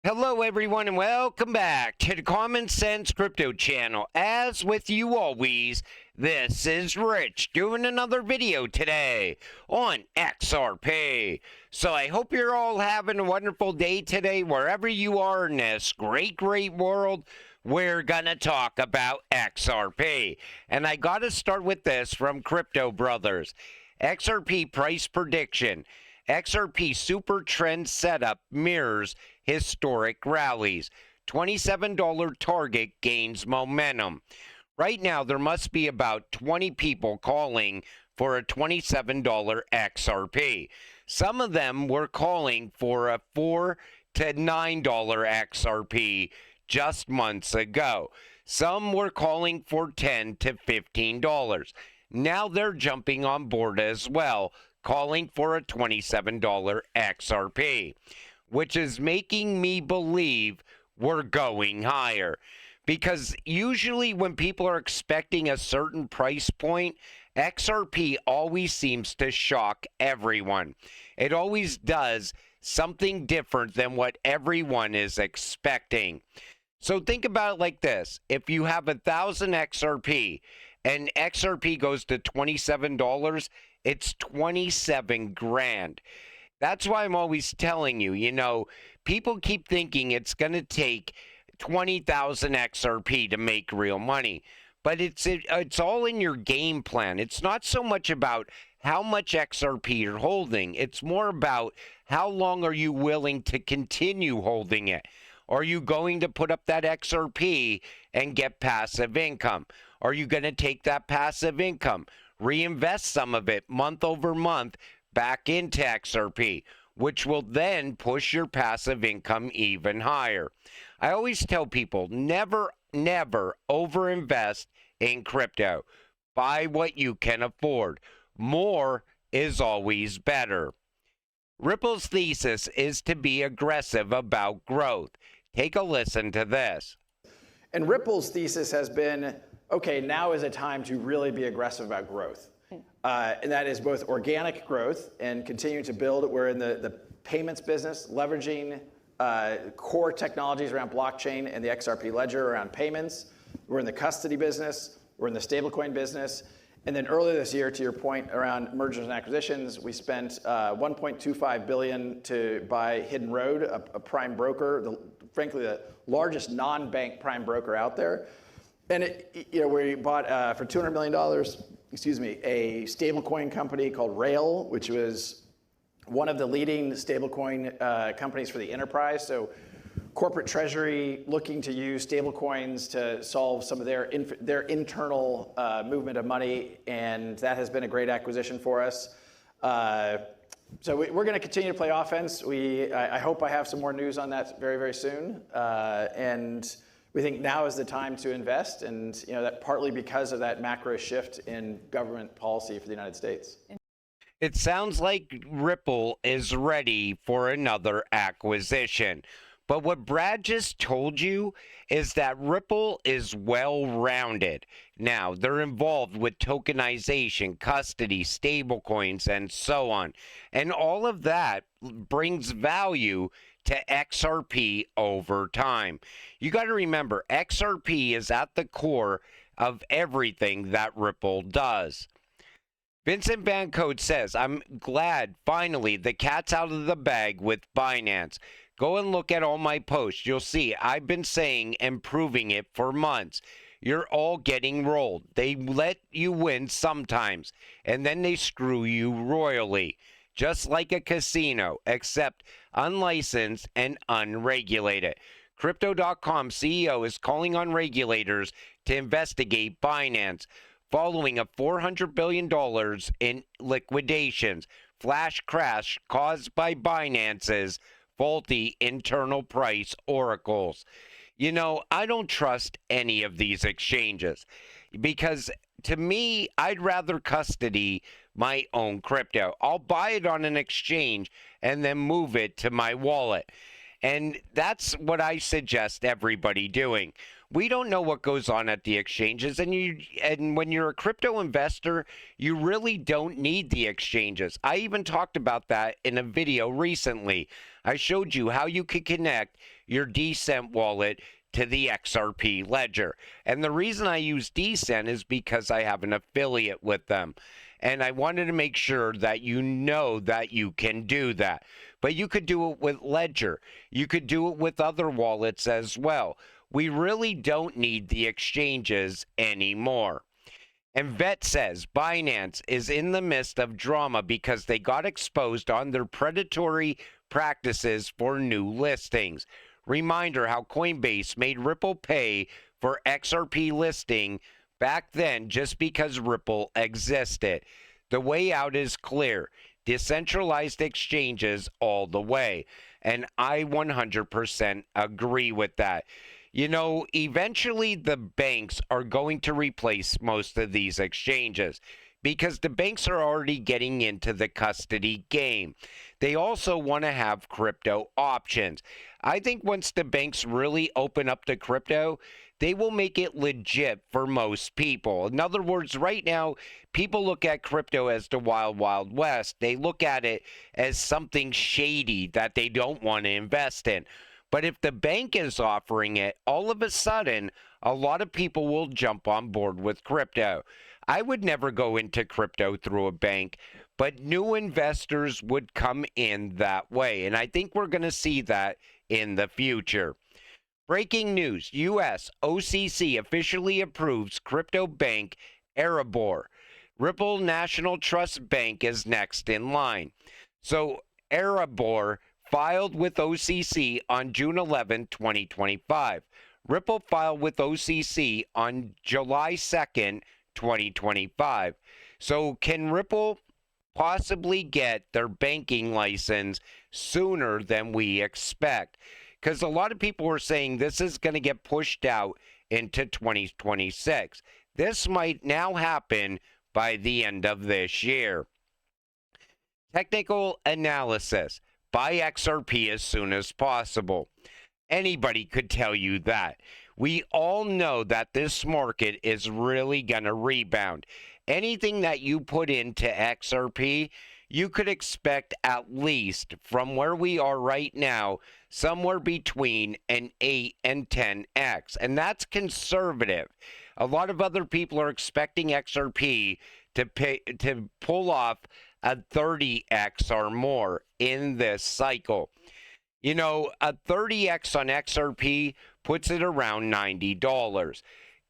Hello, everyone, and welcome back to the Common Sense Crypto channel. As with you always, this is Rich doing another video today on XRP. So I hope you're all having a wonderful day today, wherever you are in this great world. We're gonna talk about XRP. And I gotta start with this from Crypto Brothers. XRP price prediction. XRP super trend setup mirrors historic rallies. $27 target gains momentum. Right now, there must be about 20 people calling for a $27 XRP. Some of them were calling for a $4 to $9 XRP just months ago. Some were calling for $10 to $15. Now they're jumping on board as well, calling for a $27 XRP, which is making me believe we're going higher. Because usually when people are expecting a certain price point, XRP always seems to shock everyone. It always does something different than what everyone is expecting. So think about it like this. If you have 1,000 XRP and XRP goes to $27, it's 27 grand. That's why I'm always telling you, people keep thinking it's going to take 20,000 XRP to make real money. But it's all in your game plan. It's not so much about how much XRP you're holding. It's more about how long are you willing to continue holding it. Are you going to put up that XRP and get passive income? Are you going to take that passive income, reinvest some of it month over month back into XRP, which will then push your passive income even higher? I always tell people, never overinvest in crypto. Buy what you can afford. More is always better. Ripple's thesis is to be aggressive about growth. Take a listen to this. And Ripple's thesis has been, okay, now is a time to really be aggressive about growth. And that is both organic growth and continuing to build. We're in the payments business, leveraging core technologies around blockchain and the XRP ledger around payments. We're in the custody business. We're in the stablecoin business. And then earlier this year, to your point around mergers and acquisitions, we spent $1.25 billion to buy Hidden Road, a prime broker, frankly, the largest non-bank prime broker out there. And we bought for $200 million, a stablecoin company called Rail, which was one of the leading stablecoin companies for the enterprise. So corporate treasury looking to use stablecoins to solve some of their internal movement of money, and that has been a great acquisition for us. So we're going to continue to play offense. I hope I have some more news on that very, very soon. And we think now is the time to invest, and that partly because of that macro shift in government policy for the United States. It sounds like Ripple is ready for another acquisition. But what Brad just told you is that Ripple is well-rounded. Now, they're involved with tokenization, custody, stablecoins, and so on. And all of that brings value to XRP over time. You got to remember, XRP is at the core of everything that Ripple does. Vincent Van Code says, I'm glad finally the cat's out of the bag with Binance. Go and look at all my posts. You'll see I've been saying and proving it for months. You're all getting rolled. They let you win sometimes, and then they screw you royally. Just like a casino, except unlicensed and unregulated. Crypto.com CEO is calling on regulators to investigate Binance following a $400 billion in liquidations, flash crash caused by Binance's faulty internal price oracles. I don't trust any of these exchanges because to me, I'd rather custody my own crypto. I'll buy it on an exchange and then move it to my wallet. And that's what I suggest everybody doing. We don't know what goes on at the exchanges, and when you're a crypto investor, you really don't need the exchanges. I even talked about that in a video recently. I showed you how you could connect your Decent wallet to the XRP ledger. And the reason I use Decent is because I have an affiliate with them. And I wanted to make sure that you know that you can do that. But you could do it with Ledger. You could do it with other wallets as well. We really don't need the exchanges anymore. And Vet says Binance is in the midst of drama because they got exposed on their predatory practices for new listings. Reminder how Coinbase made Ripple pay for XRP listing back then just because Ripple existed. The way out is clear. Decentralized exchanges all the way. And I 100% agree with that. You know, eventually the banks are going to replace most of these exchanges because the banks are already getting into the custody game. They also want to have crypto options. I think once the banks really open up to crypto, they will make it legit for most people. In other words, right now, people look at crypto as the wild, wild west. They look at it as something shady that they don't want to invest in. But if the bank is offering it, all of a sudden, a lot of people will jump on board with crypto. I would never go into crypto through a bank, but new investors would come in that way. And I think we're going to see that in the future. Breaking news, U.S. OCC officially approves crypto bank Erebor. Ripple National Trust Bank is next in line. So Erebor filed with OCC on June 11, 2025. Ripple filed with OCC on July 2nd, 2025. So can Ripple possibly get their banking license sooner than we expect? Because a lot of people are saying this is going to get pushed out into 2026. This might now happen by the end of this year. Technical analysis. Buy XRP as soon as possible. Anybody could tell you that. We all know that this market is really going to rebound. Anything that you put into XRP, you could expect at least from where we are right now, somewhere between an 8 and 10x. And that's conservative. A lot of other people are expecting XRP to pull off a 30x or more in this cycle. You know, a 30x on XRP puts it around $90.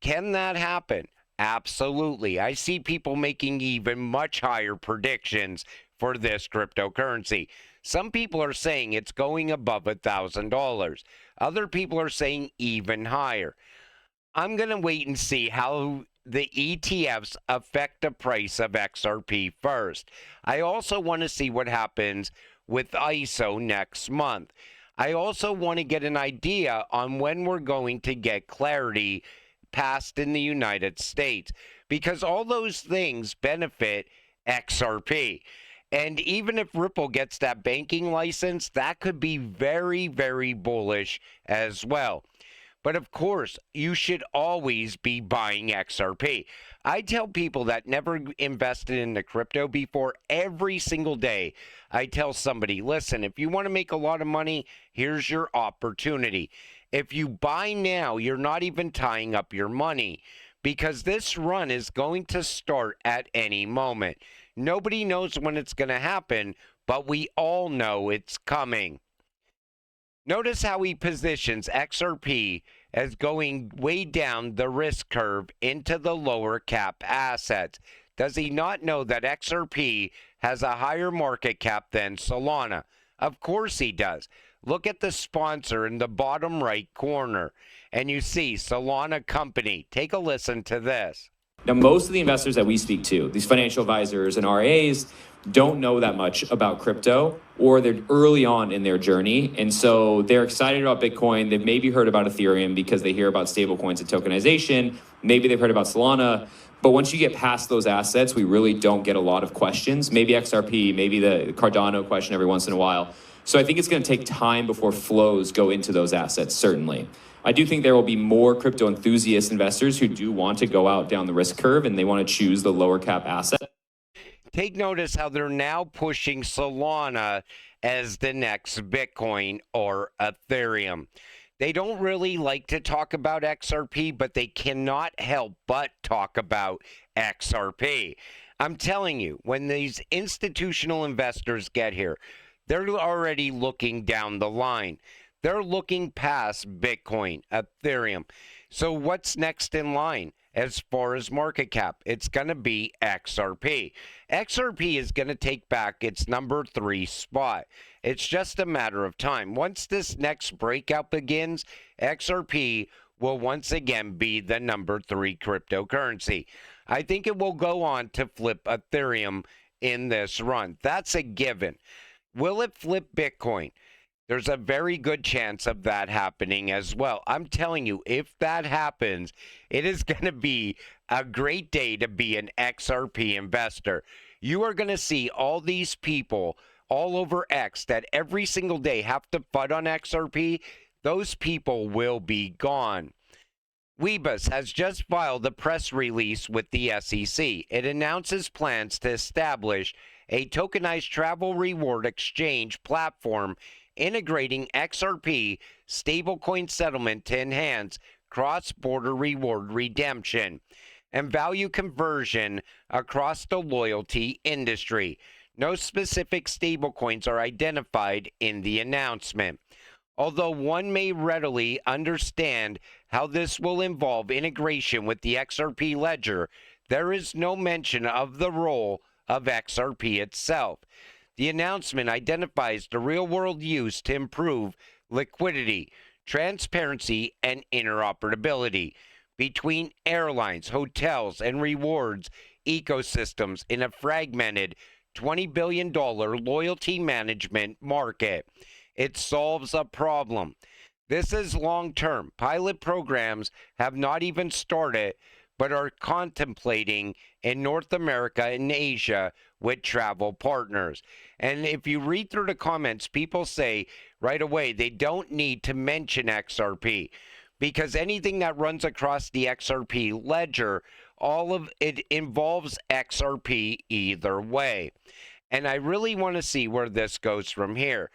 Can that happen? Absolutely. I see people making even much higher predictions for this cryptocurrency. Some people are saying it's going above $1,000. Other people are saying even higher. I'm going to wait and see how the ETFs affect the price of XRP first. I also want to see what happens with ISO next month. I also want to get an idea on when we're going to get clarity passed in the United States, because all those things benefit XRP. And even if Ripple gets that banking license, that could be very, very bullish as well. But of course, you should always be buying XRP. I tell people that never invested in the crypto before, every single day, I tell somebody, listen, if you want to make a lot of money, here's your opportunity. If you buy now, you're not even tying up your money, because this run is going to start at any moment. Nobody knows when it's going to happen, but we all know it's coming. Notice how he positions XRP as going way down the risk curve into the lower cap assets. Does he not know that XRP has a higher market cap than Solana? Of course he does. Look at the sponsor in the bottom right corner, and you see Solana Company. Take a listen to this. Now, most of the investors that we speak to, these financial advisors and RIAs, don't know that much about crypto, or they're early on in their journey. And so they're excited about Bitcoin. They've maybe heard about Ethereum because they hear about stablecoins and tokenization. Maybe they've heard about Solana. But once you get past those assets, we really don't get a lot of questions. Maybe XRP, maybe the Cardano question every once in a while. So I think it's going to take time before flows go into those assets, certainly. I do think there will be more crypto enthusiast investors who do want to go out down the risk curve and they want to choose the lower cap asset. Take notice how they're now pushing Solana as the next Bitcoin or Ethereum. They don't really like to talk about XRP, but they cannot help but talk about XRP. I'm telling you, when these institutional investors get here, they're already looking down the line. They're looking past Bitcoin, Ethereum. So what's next in line as far as market cap? It's going to be XRP. XRP is going to take back its number 3 spot. It's just a matter of time. Once this next breakout begins, XRP will once again be the number 3 cryptocurrency. I think it will go on to flip Ethereum in this run. That's a given. Will it flip Bitcoin? There's a very good chance of that happening as well. I'm telling you, if that happens, it is going to be a great day to be an XRP investor. You are going to see all these people all over X that every single day have to FUD on XRP. Those people will be gone. Weebus has just filed a press release with the SEC. It announces plans to establish a tokenized travel reward exchange platform integrating XRP stablecoin settlement to enhance cross-border reward redemption and value conversion across the loyalty industry. No specific stablecoins are identified in the announcement. Although one may readily understand how this will involve integration with the XRP ledger, there is no mention of the role of XRP itself. The announcement identifies the real-world use to improve liquidity, transparency, and interoperability between airlines, hotels, and rewards ecosystems in a fragmented $20 billion loyalty management market. It solves a problem. This is long-term. Pilot programs have not even started, but are contemplating in North America and Asia with travel partners. And if you read through the comments, people say right away they don't need to mention XRP because anything that runs across the XRP ledger, all of it involves XRP either way. And I really want to see where this goes from here,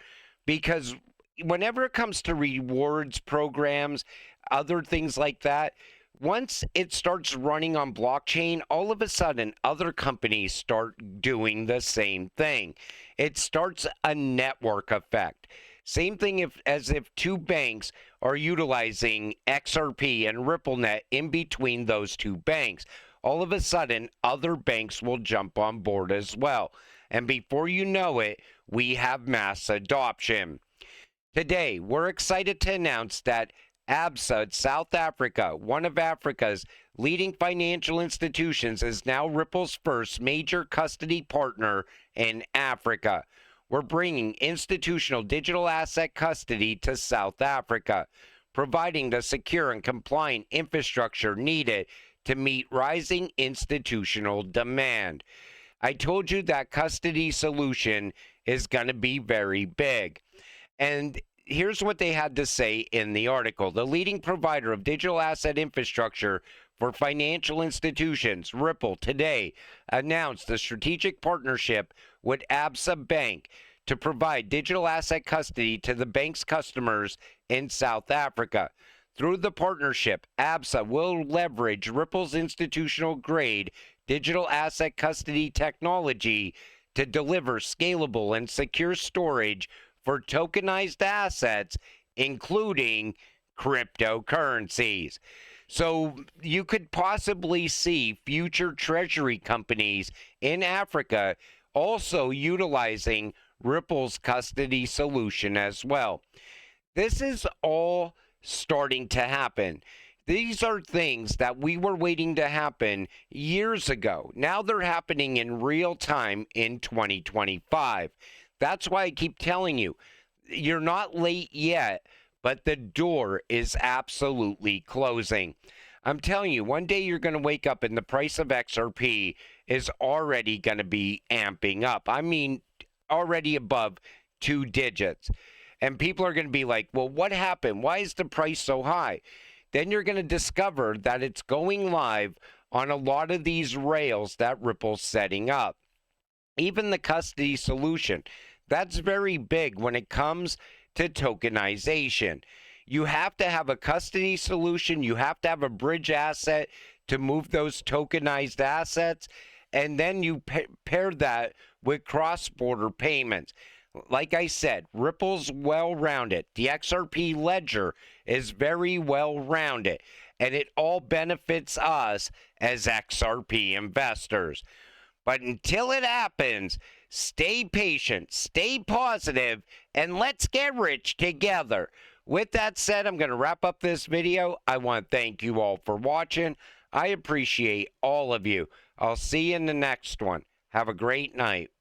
because whenever it comes to rewards programs, other things like that, once it starts running on blockchain, all of a sudden other companies start doing the same thing. It starts a network effect. Same thing as if two banks are utilizing XRP and RippleNet in between those two banks. All of a sudden, other banks will jump on board as well. And before you know it, we have mass adoption. Today, we're excited to announce that ABSA, South Africa, one of Africa's leading financial institutions, is now Ripple's first major custody partner in Africa. We're bringing institutional digital asset custody to South Africa, providing the secure and compliant infrastructure needed to meet rising institutional demand. I told you that custody solution is going to be very big. And here's what they had to say in the article. The leading provider of digital asset infrastructure for financial institutions, Ripple, today announced a strategic partnership with ABSA Bank to provide digital asset custody to the bank's customers in South Africa. Through the partnership, ABSA will leverage Ripple's institutional-grade digital asset custody technology to deliver scalable and secure storage for tokenized assets, including cryptocurrencies. So you could possibly see future treasury companies in Africa also utilizing Ripple's custody solution as well. This is all starting to happen. These are things that we were waiting to happen years ago. Now they're happening in real time in 2025. That's why I keep telling you, you're not late yet, but the door is absolutely closing. I'm telling you, one day you're going to wake up and the price of XRP is already going to be amping up. I mean, already above 2 digits. And people are going to be like, well, what happened? Why is the price so high? Then you're going to discover that it's going live on a lot of these rails that Ripple's setting up. Even the custody solution, That's very big when it comes to tokenization. You have to have a custody solution. You have to have a bridge asset to move those tokenized assets. And then you pair that with cross-border payments. Like I said, Ripple's well-rounded. The XRP ledger is very well-rounded. And it all benefits us as XRP investors. But until it happens, stay patient, stay positive, and let's get rich together. With that said, I'm going to wrap up this video. I want to thank you all for watching. I appreciate all of you. I'll see you in the next one. Have a great night.